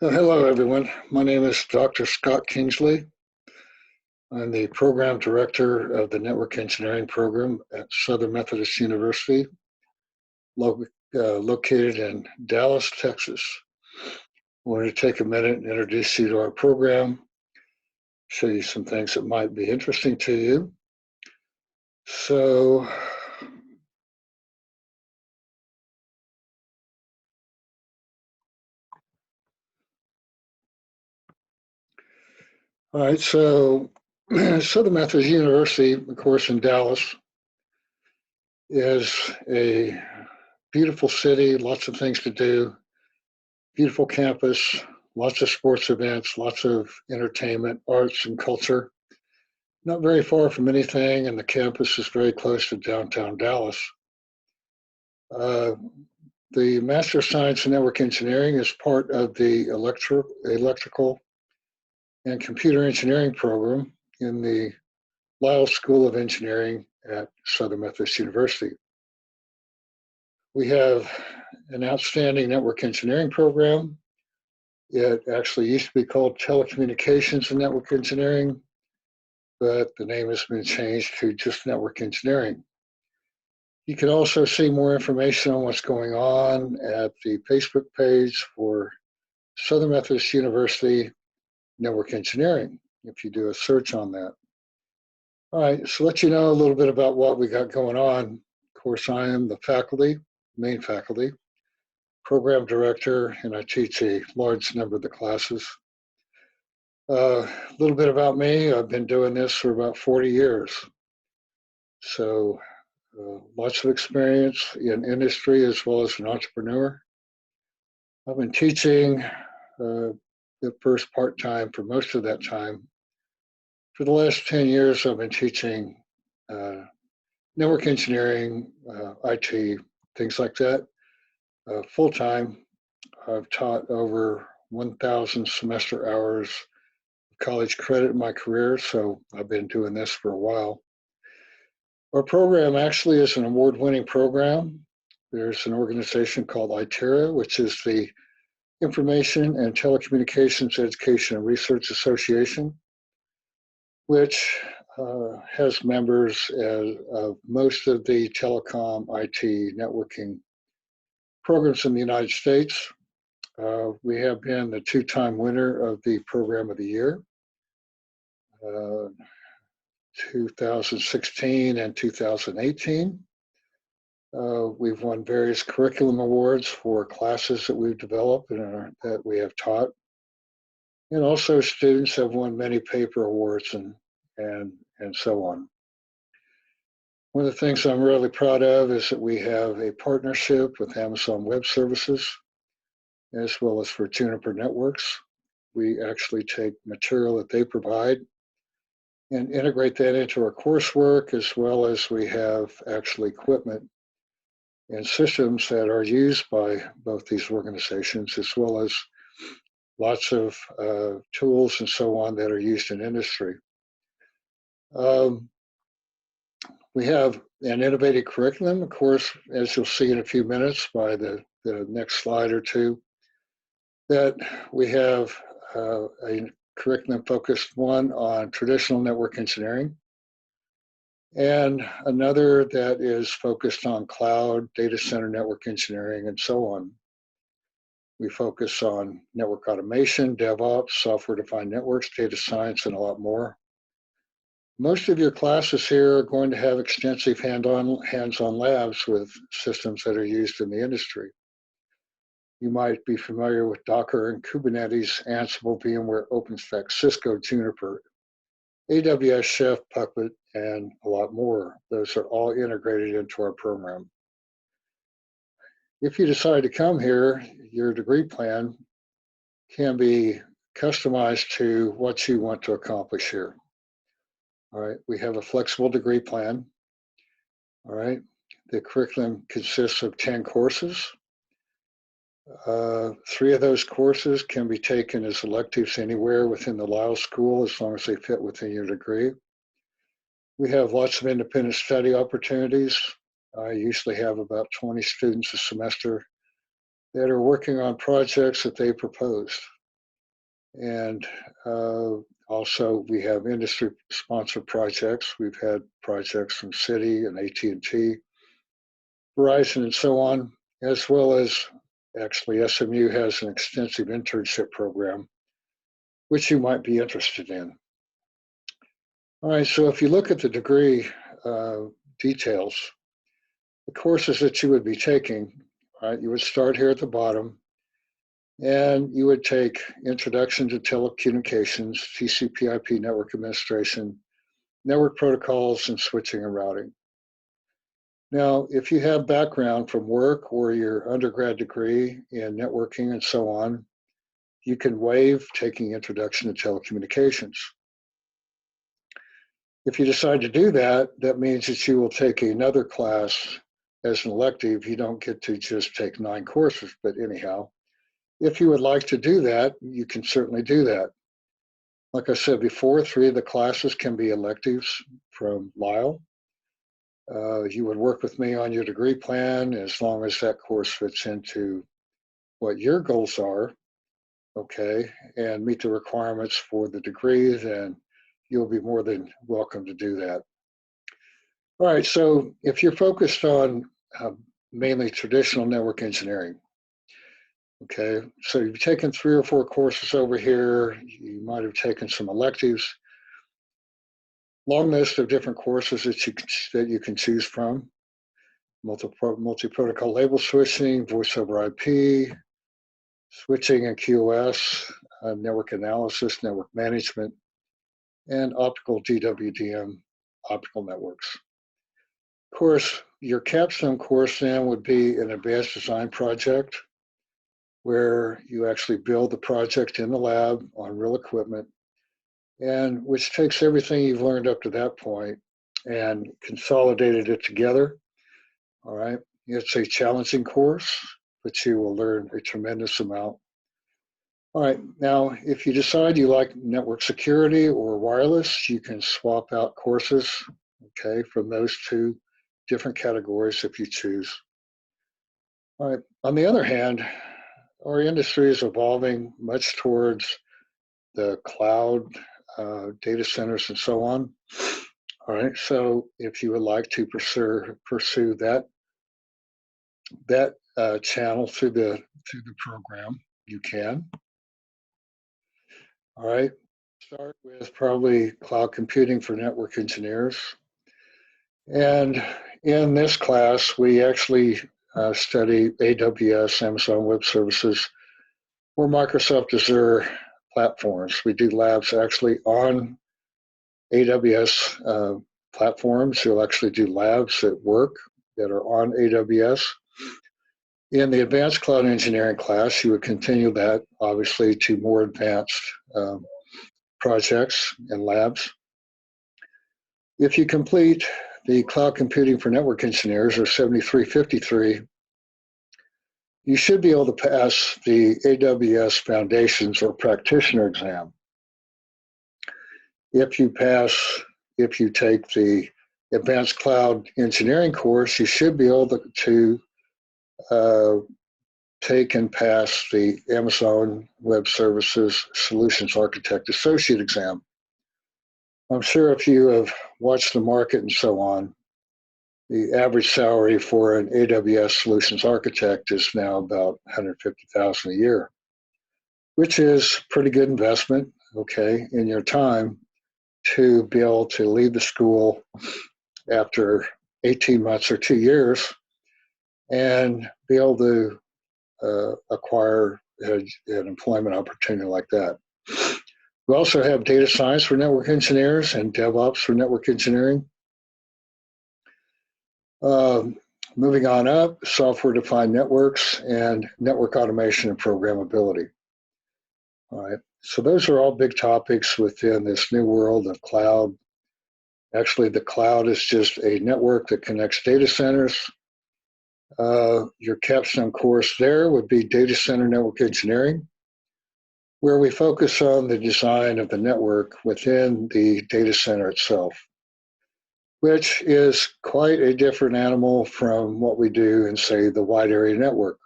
Hello, everyone. My name is Dr. Scott Kingsley. I'm the program director of the Network Engineering program at Southern Methodist University, located in Dallas, Texas. I wanted to take a minute and introduce you to our program, show you some things that might be interesting to you. So, all right, so Southern Methodist University, of course, in Dallas, is a beautiful city, lots of things to do, beautiful campus, lots of sports events, lots of entertainment, arts, and culture. Not very far from anything, and the campus is very close to downtown Dallas. Uh, the Master of Science in Network Engineering is part of the Electrical and Computer Engineering program in the Lyle School of Engineering at Southern Methodist University. We have an outstanding network engineering program. It actually used to be called Telecommunications and Network Engineering, but the name has been changed to just Network Engineering. You can also see more information on what's going on at the Facebook page for Southern Methodist University Network Engineering, if you do a search on that. All right, so let you know a little bit about what we got going on. Of course, I am the faculty, main faculty, program director, and I teach a large number of the classes. A little bit about me, I've been doing this for about 40 years. So lots of experience in industry as well as an entrepreneur. I've been teaching at first part-time for most of that time. For the last 10 years, I've been teaching network engineering, IT, things like that. Full-time, I've taught over 1,000 semester hours of college credit in my career, so I've been doing this for a while. Our program actually is an award-winning program. There's an organization called ITERA, which is the Information and Telecommunications Education and Research Association, which has members of most of the telecom, IT, networking programs in the United States. We have been the two-time winner of the Program of the Year, 2016 and 2018. We've won various curriculum awards for classes that we've developed and that we have taught. And also students have won many paper awards and so on. One of the things I'm really proud of is that we have a partnership with Amazon Web Services as well as for Juniper Networks. We actually take material that they provide and integrate that into our coursework, as well as we have actually equipment and systems that are used by both these organizations, as well as lots of tools and so on that are used in industry. We have an innovative curriculum, of course, as you'll see in a few minutes by the next slide or two, that we have a curriculum focused one on traditional network engineering, and another that is focused on cloud, data center network engineering, and so on. We focus on network automation, DevOps, software-defined networks, data science, and a lot more. Most of your classes here are going to have extensive hands-on labs with systems that are used in the industry. You might be familiar with Docker and Kubernetes, Ansible, VMware, OpenStack, Cisco, Juniper, AWS, Chef, Puppet, and a lot more. Those are all integrated into our program. If you decide to come here, your degree plan can be customized to what you want to accomplish here. All right, we have a flexible degree plan. All right, the curriculum consists of 10 courses. 3 of those courses can be taken as electives anywhere within the Lyle School as long as they fit within your degree. We have lots of independent study opportunities. I usually have about 20 students a semester that are working on projects that they proposed. And also, we have industry-sponsored projects. We've had projects from Citi and AT&T, Verizon, and so on, as well as actually SMU has an extensive internship program, which you might be interested in. All right, so if you look at the degree details, the courses that you would be taking, right, you would start here at the bottom, and you would take Introduction to Telecommunications, TCP/IP Network Administration, Network Protocols, and Switching and Routing. Now, if you have background from work or your undergrad degree in networking and so on, you can waive taking Introduction to Telecommunications. If you decide to do that, that means that you will take another class as an elective. You don't get to just take 9 courses, but anyhow, if you would like to do that, you can certainly do that. Like I said before, 3 of the classes can be electives from Lyle. You would work with me on your degree plan as long as that course fits into what your goals are, okay, and meet the requirements for the degree, then you'll be more than welcome to do that. All right, so if you're focused on mainly traditional network engineering, okay, so you've taken 3 or 4 courses over here, you might have taken some electives, long list of different courses that you can choose from. Multi-protocol label switching, voice over IP, switching and QoS, network analysis, network management, and optical DWDM, optical networks. Of course, your capstone course then would be an advanced design project where you actually build the project in the lab on real equipment, and which takes everything you've learned up to that point and consolidated it together. All right, it's a challenging course, but you will learn a tremendous amount. All right, now if you decide you like network security or wireless, you can swap out courses, okay, from those 2 different categories if you choose. All right, on the other hand, our industry is evolving much towards the cloud, data centers, and so on. All right, so if you would like to pursue that channel through the program, you can. All right, start with probably cloud computing for network engineers. And in this class, we actually study AWS, Amazon Web Services, or Microsoft Azure platforms. We do labs actually on AWS platforms. You'll actually do labs at work that are on AWS. In the advanced cloud engineering class, you would continue that obviously to more advanced projects and labs. If you complete the Cloud Computing for Network Engineers, or 7353, you should be able to pass the AWS Foundations or Practitioner exam. If you take the Advanced Cloud Engineering course, you should be able to take and pass the Amazon Web Services Solutions Architect Associate exam. I'm sure if you have watched the market and so on, the average salary for an AWS Solutions Architect is now about $150,000 a year, which is pretty good investment, okay, in your time to be able to leave the school after 18 months or 2 years and be able to acquire an employment opportunity like that. We also have data science for network engineers and DevOps for network engineering. Moving on up, software-defined networks and network automation and programmability. All right, so those are all big topics within this new world of cloud. Actually, the cloud is just a network that connects data centers. Your capstone course there would be data center network engineering, where we focus on the design of the network within the data center itself, which is quite a different animal from what we do in, say, the wide area network.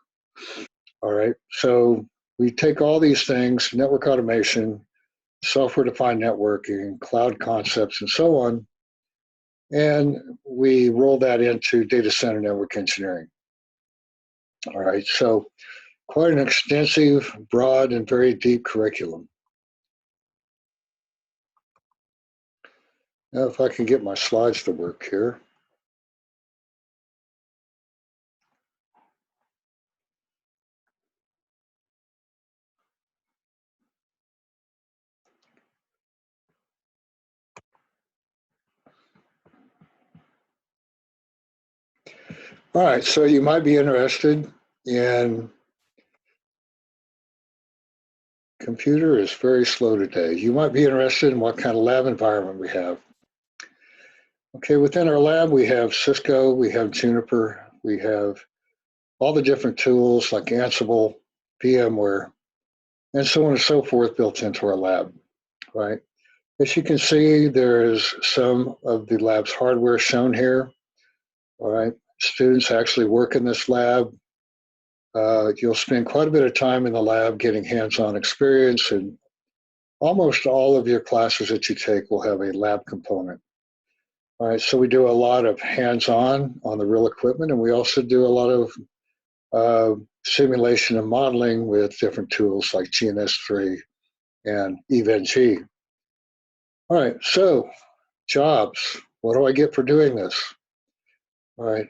All right, so we take all these things, network automation, software-defined networking, cloud concepts, and so on, and we roll that into data center network engineering. All right, so quite an extensive, broad, and very deep curriculum. Now, if I can get my slides to work here. All right, so you might be interested in, computer is very slow today. You might be interested in what kind of lab environment we have. Okay, within our lab, we have Cisco, we have Juniper, we have all the different tools like Ansible, VMware, and so on and so forth built into our lab, right? As you can see, there is some of the lab's hardware shown here, all right? Students actually work in this lab. You'll spend quite a bit of time in the lab getting hands-on experience, and almost all of your classes that you take will have a lab component. All right, so we do a lot of hands-on on the real equipment, and we also do a lot of simulation and modeling with different tools like GNS3 and EVE-NG. All right, so jobs. What do I get for doing this? All right,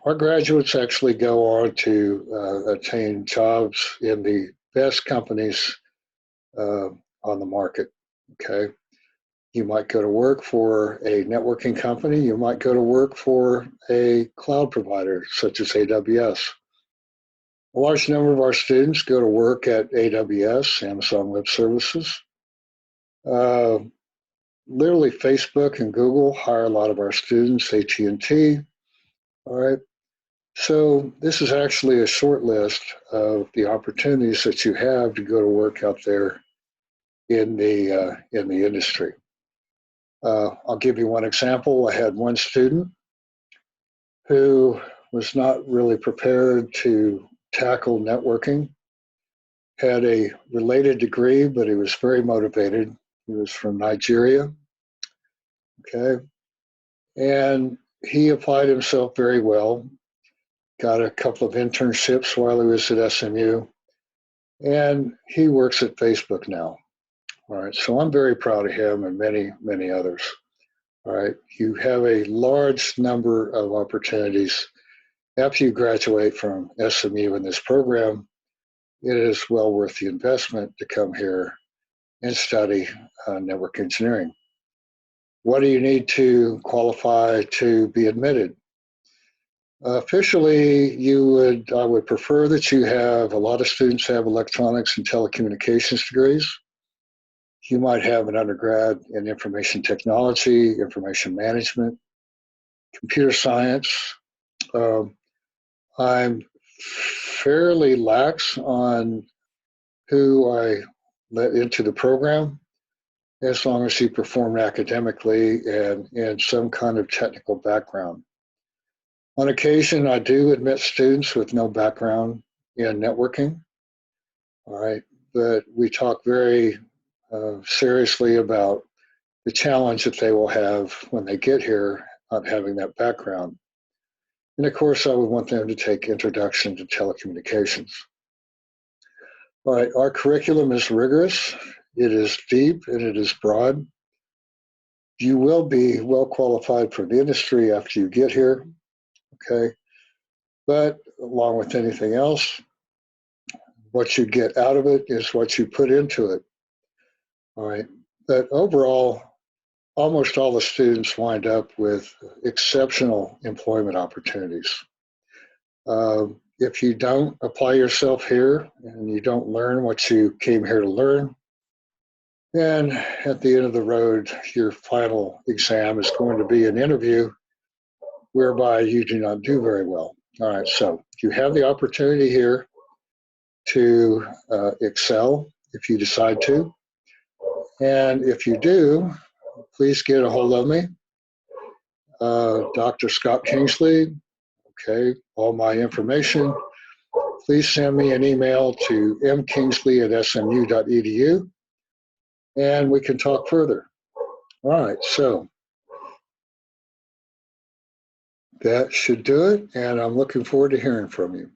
our graduates actually go on to attain jobs in the best companies on the market, okay? You might go to work for a networking company. You might go to work for a cloud provider such as AWS. A large number of our students go to work at AWS, Amazon Web Services. Literally, Facebook and Google hire a lot of our students, AT&T. All right. So this is actually a short list of the opportunities that you have to go to work out there in the industry. I'll give you one example. I had one student who was not really prepared to tackle networking, had a related degree, but he was very motivated. He was from Nigeria, okay? And he applied himself very well, got a couple of internships while he was at SMU, and he works at Facebook now. All right, so I'm very proud of him and many, many others. All right, you have a large number of opportunities after you graduate from SMU in this program. It is well worth the investment to come here and study network engineering. What do you need to qualify to be admitted? Officially, I would prefer that you have, a lot of students have electronics and telecommunications degrees. You might have an undergrad in information technology, information management, computer science. I'm fairly lax on who I let into the program, as long as you perform academically and in some kind of technical background. On occasion, I do admit students with no background in networking, all right, but we talk very seriously about the challenge that they will have when they get here not having that background. And of course, I would want them to take Introduction to Telecommunications. All right, our curriculum is rigorous, it is deep, and it is broad. You will be well qualified for the industry after you get here, okay? But along with anything else, what you get out of it is what you put into it, all right? But overall, almost all the students wind up with exceptional employment opportunities. If you don't apply yourself here and you don't learn what you came here to learn, then at the end of the road, your final exam is going to be an interview whereby you do not do very well. All right, so you have the opportunity here to excel if you decide to. And if you do, please get a hold of me. Dr. Scott Kingsley, okay, all my information, please send me an email to mkingsley@smu.edu, and we can talk further. All right, so that should do it, and I'm looking forward to hearing from you.